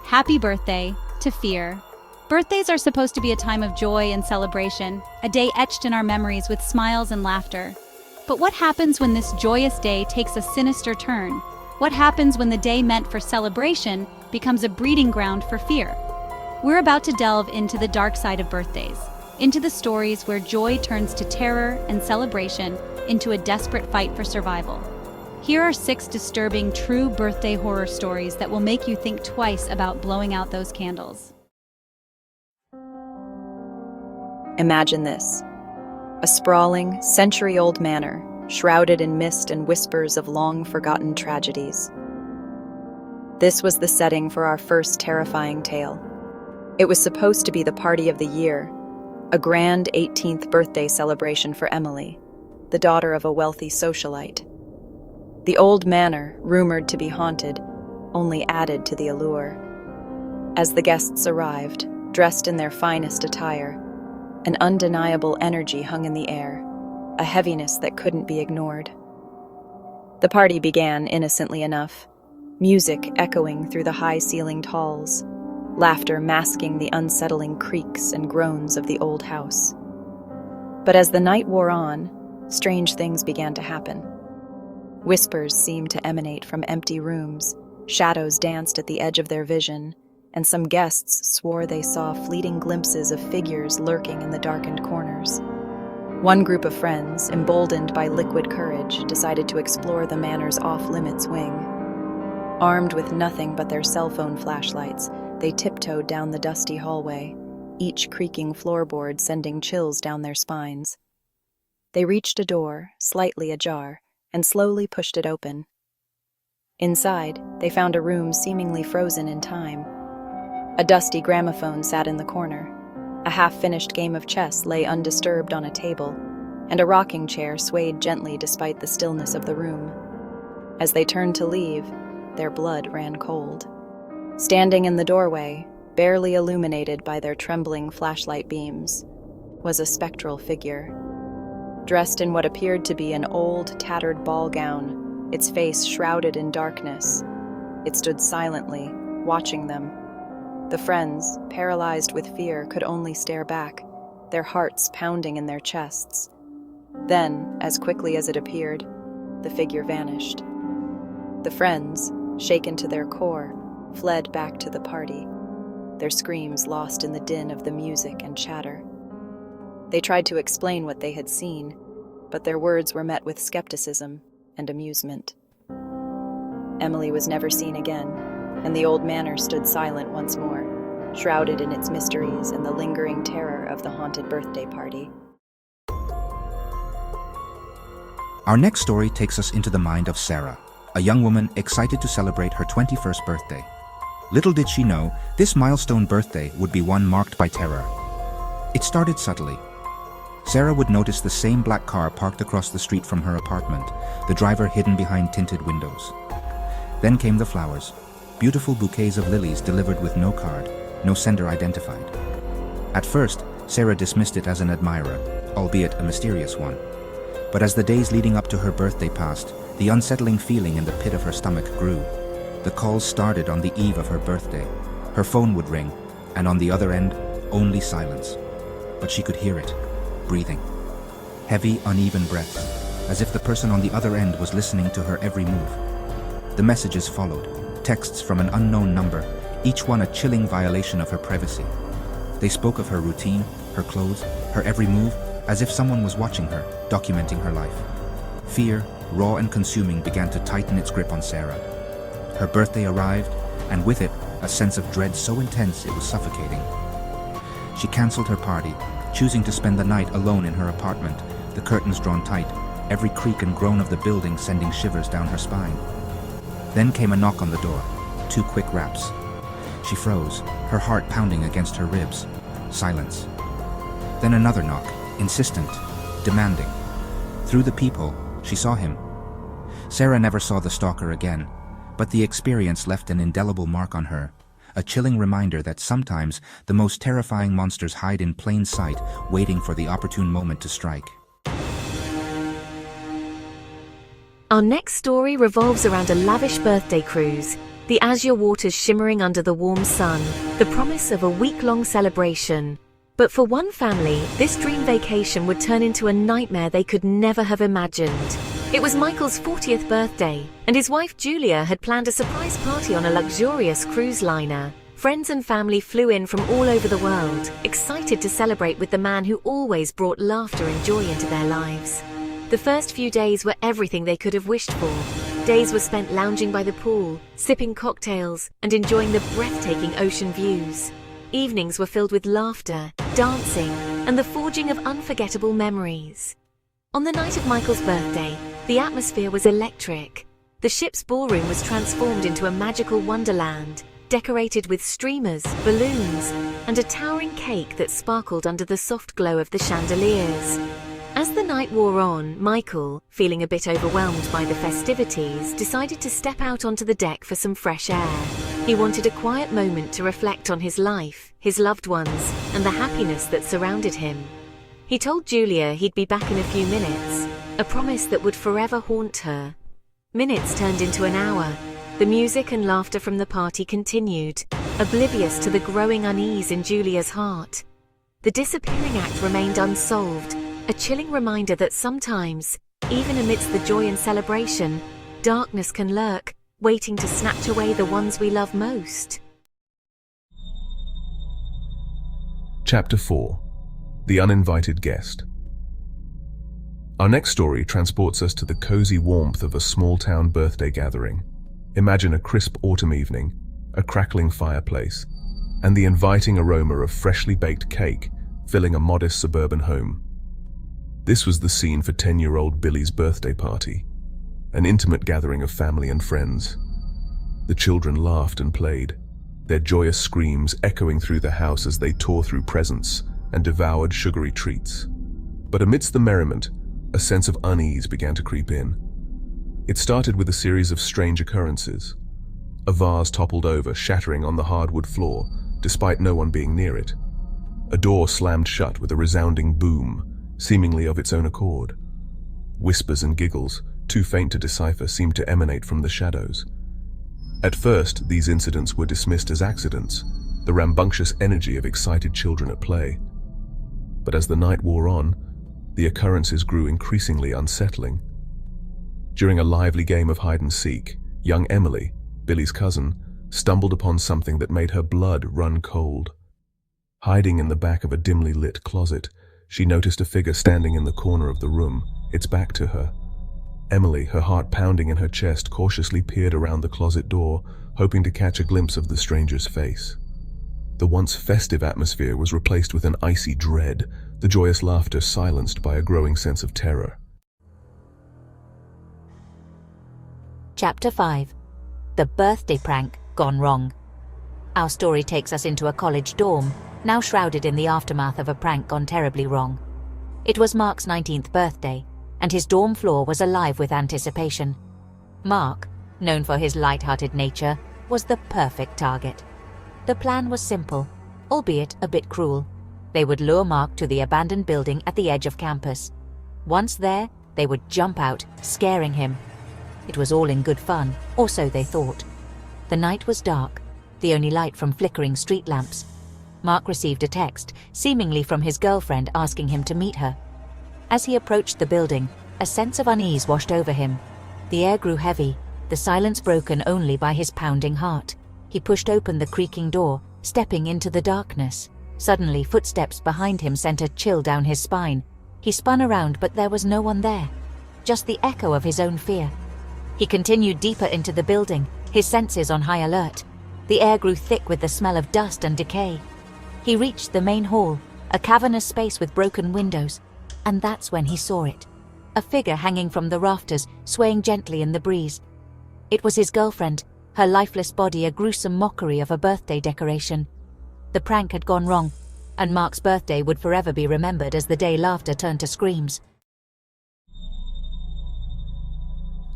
happy birthday to fear. Birthdays are supposed to be a time of joy and celebration, a day etched in our memories with smiles and laughter. But what happens when this joyous day takes a sinister turn? What happens when the day meant for celebration becomes a breeding ground for fear? We're about to delve into the dark side of birthdays, into the stories where joy turns to terror and celebration into a desperate fight for survival. Here are 6 disturbing true birthday horror stories that will make you think twice about blowing out those candles. Imagine this: a sprawling, century-old manor, shrouded in mist and whispers of long-forgotten tragedies. This was the setting for our first terrifying tale. It was supposed to be the party of the year, a grand 18th birthday celebration for Emily, the daughter of a wealthy socialite. The old manor, rumored to be haunted, only added to the allure. As the guests arrived, dressed in their finest attire, an undeniable energy hung in the air, a heaviness that couldn't be ignored. The party began innocently enough, music echoing through the high-ceilinged halls, laughter masking the unsettling creaks and groans of the old house. But as the night wore on, strange things began to happen. Whispers seemed to emanate from empty rooms, shadows danced at the edge of their vision, and some guests swore they saw fleeting glimpses of figures lurking in the darkened corners. One group of friends, emboldened by liquid courage, decided to explore the manor's off-limits wing. Armed with nothing but their cell phone flashlights, they tiptoed down the dusty hallway, each creaking floorboard sending chills down their spines. They reached a door, slightly ajar, and slowly pushed it open. Inside, they found a room seemingly frozen in time. A dusty gramophone sat in the corner. A half-finished game of chess lay undisturbed on a table, and a rocking chair swayed gently despite the stillness of the room. As they turned to leave, their blood ran cold. Standing in the doorway, barely illuminated by their trembling flashlight beams, was a spectral figure. Dressed in what appeared to be an old, tattered ball gown, its face shrouded in darkness, it stood silently, watching them. The friends, paralyzed with fear, could only stare back, their hearts pounding in their chests. Then, as quickly as it appeared, the figure vanished. The friends, shaken to their core, fled back to the party, their screams lost in the din of the music and chatter. They tried to explain what they had seen, but their words were met with skepticism and amusement. Emily was never seen again, and the old manor stood silent once more, shrouded in its mysteries and the lingering terror of the haunted birthday party. Our next story takes us into the mind of Sarah, a young woman excited to celebrate her 21st birthday. Little did she know, this milestone birthday would be one marked by terror. It started subtly. Sarah would notice the same black car parked across the street from her apartment, the driver hidden behind tinted windows. Then came the flowers, beautiful bouquets of lilies delivered with no card, no sender identified. At first, Sarah dismissed it as an admirer, albeit a mysterious one. But as the days leading up to her birthday passed, the unsettling feeling in the pit of her stomach grew. The calls started on the eve of her birthday. Her phone would ring, and on the other end, only silence. But she could hear it, breathing. Heavy, uneven breaths, as if the person on the other end was listening to her every move. The messages followed, texts from an unknown number, each one a chilling violation of her privacy. They spoke of her routine, her clothes, her every move, as if someone was watching her, documenting her life. Fear, raw and consuming, began to tighten its grip on Sarah. Her birthday arrived, and with it, a sense of dread so intense it was suffocating. She cancelled her party, choosing to spend the night alone in her apartment, the curtains drawn tight, every creak and groan of the building sending shivers down her spine. Then came a knock on the door, 2 quick raps. She froze, her heart pounding against her ribs. Silence. Then another knock, insistent, demanding. Through the peephole, she saw him. Sarah never saw the stalker again, but the experience left an indelible mark on her, a chilling reminder that sometimes the most terrifying monsters hide in plain sight, waiting for the opportune moment to strike. Our next story revolves around a lavish birthday cruise, the azure waters shimmering under the warm sun, the promise of a week-long celebration. But for one family, this dream vacation would turn into a nightmare they could never have imagined. It was Michael's 40th birthday, and his wife Julia had planned a surprise party on a luxurious cruise liner. Friends and family flew in from all over the world, excited to celebrate with the man who always brought laughter and joy into their lives. The first few days were everything they could have wished for. Days were spent lounging by the pool, sipping cocktails, and enjoying the breathtaking ocean views. Evenings were filled with laughter, dancing, and the forging of unforgettable memories. On the night of Michael's birthday, the atmosphere was electric. The ship's ballroom was transformed into a magical wonderland, decorated with streamers, balloons, and a towering cake that sparkled under the soft glow of the chandeliers. As the night wore on, Michael, feeling a bit overwhelmed by the festivities, decided to step out onto the deck for some fresh air. He wanted a quiet moment to reflect on his life, his loved ones, and the happiness that surrounded him. He told Julia he'd be back in a few minutes, a promise that would forever haunt her. Minutes turned into an hour. The music and laughter from the party continued, oblivious to the growing unease in Julia's heart. The disappearing act remained unsolved, a chilling reminder that sometimes, even amidst the joy and celebration, darkness can lurk, waiting to snatch away the ones we love most. Chapter 4. The Uninvited Guest. Our next story transports us to the cozy warmth of a small-town birthday gathering. Imagine a crisp autumn evening, a crackling fireplace, and the inviting aroma of freshly baked cake filling a modest suburban home. This was the scene for 10-year-old Billy's birthday party, an intimate gathering of family and friends. The children laughed and played, their joyous screams echoing through the house as they tore through presents and devoured sugary treats. But amidst the merriment, a sense of unease began to creep in. It started with a series of strange occurrences. A vase toppled over, shattering on the hardwood floor, despite no one being near it. A door slammed shut with a resounding boom, seemingly of its own accord. Whispers and giggles, too faint to decipher, seemed to emanate from the shadows. At first, these incidents were dismissed as accidents, the rambunctious energy of excited children at play. But as the night wore on, the occurrences grew increasingly unsettling. During a lively game of hide-and-seek, young Emily, Billy's cousin, stumbled upon something that made her blood run cold. Hiding in the back of a dimly lit closet, she noticed a figure standing in the corner of the room, its back to her. Emily, her heart pounding in her chest, cautiously peered around the closet door, hoping to catch a glimpse of the stranger's face. The once festive atmosphere was replaced with an icy dread, the joyous laughter silenced by a growing sense of terror. Chapter 5. The Birthday Prank Gone Wrong. Our story takes us into a college dorm, now shrouded in the aftermath of a prank gone terribly wrong. It was Mark's 19th birthday, and his dorm floor was alive with anticipation. Mark, known for his light-hearted nature, was the perfect target. The plan was simple, albeit a bit cruel. They would lure Mark to the abandoned building at the edge of campus. Once there, they would jump out, scaring him. It was all in good fun, or so they thought. The night was dark, the only light from flickering street lamps. Mark received a text, seemingly from his girlfriend, asking him to meet her. As he approached the building, a sense of unease washed over him. The air grew heavy, the silence broken only by his pounding heart. He pushed open the creaking door, stepping into the darkness. Suddenly, footsteps behind him sent a chill down his spine. He spun around, but there was no one there, just the echo of his own fear. He continued deeper into the building, his senses on high alert. The air grew thick with the smell of dust and decay. He reached the main hall, a cavernous space with broken windows, and that's when he saw it. A figure hanging from the rafters, swaying gently in the breeze. It was his girlfriend, her lifeless body a gruesome mockery of a birthday decoration. The prank had gone wrong, and Mark's birthday would forever be remembered as the day laughter turned to screams.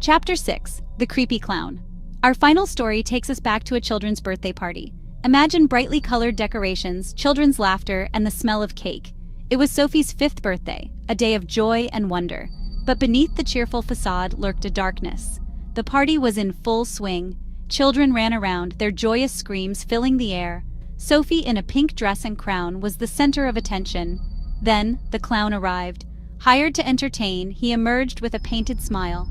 Chapter 6. The Creepy Clown. Our final story takes us back to a children's birthday party. Imagine brightly colored decorations, children's laughter, and the smell of cake. It was Sophie's 5th birthday, a day of joy and wonder. But beneath the cheerful facade lurked a darkness. The party was in full swing. Children ran around, their joyous screams filling the air. Sophie, in a pink dress and crown, was the center of attention. Then, the clown arrived. Hired to entertain, he emerged with a painted smile.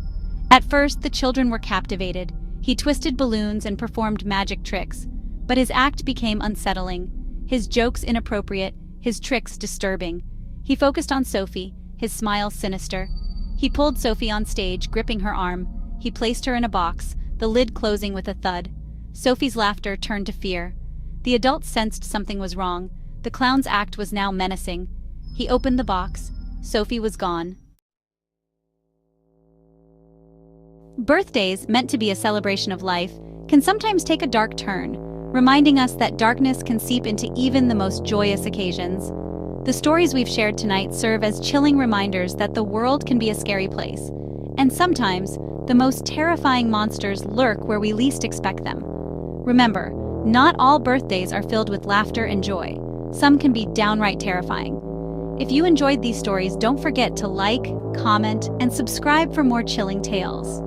At first, the children were captivated. He twisted balloons and performed magic tricks. But his act became unsettling. His jokes inappropriate, his tricks disturbing. He focused on Sophie, his smile sinister. He pulled Sophie on stage, gripping her arm. He placed her in a box, the lid closing with a thud. Sophie's laughter turned to fear. The adults sensed something was wrong. The clown's act was now menacing. He opened the box. Sophie was gone. Birthdays, meant to be a celebration of life, can sometimes take a dark turn, reminding us that darkness can seep into even the most joyous occasions. The stories we've shared tonight serve as chilling reminders that the world can be a scary place, and sometimes the most terrifying monsters lurk where we least expect them. Remember, not all birthdays are filled with laughter and joy. Some can be downright terrifying. If you enjoyed these stories, don't forget to like, comment, and subscribe for more chilling tales.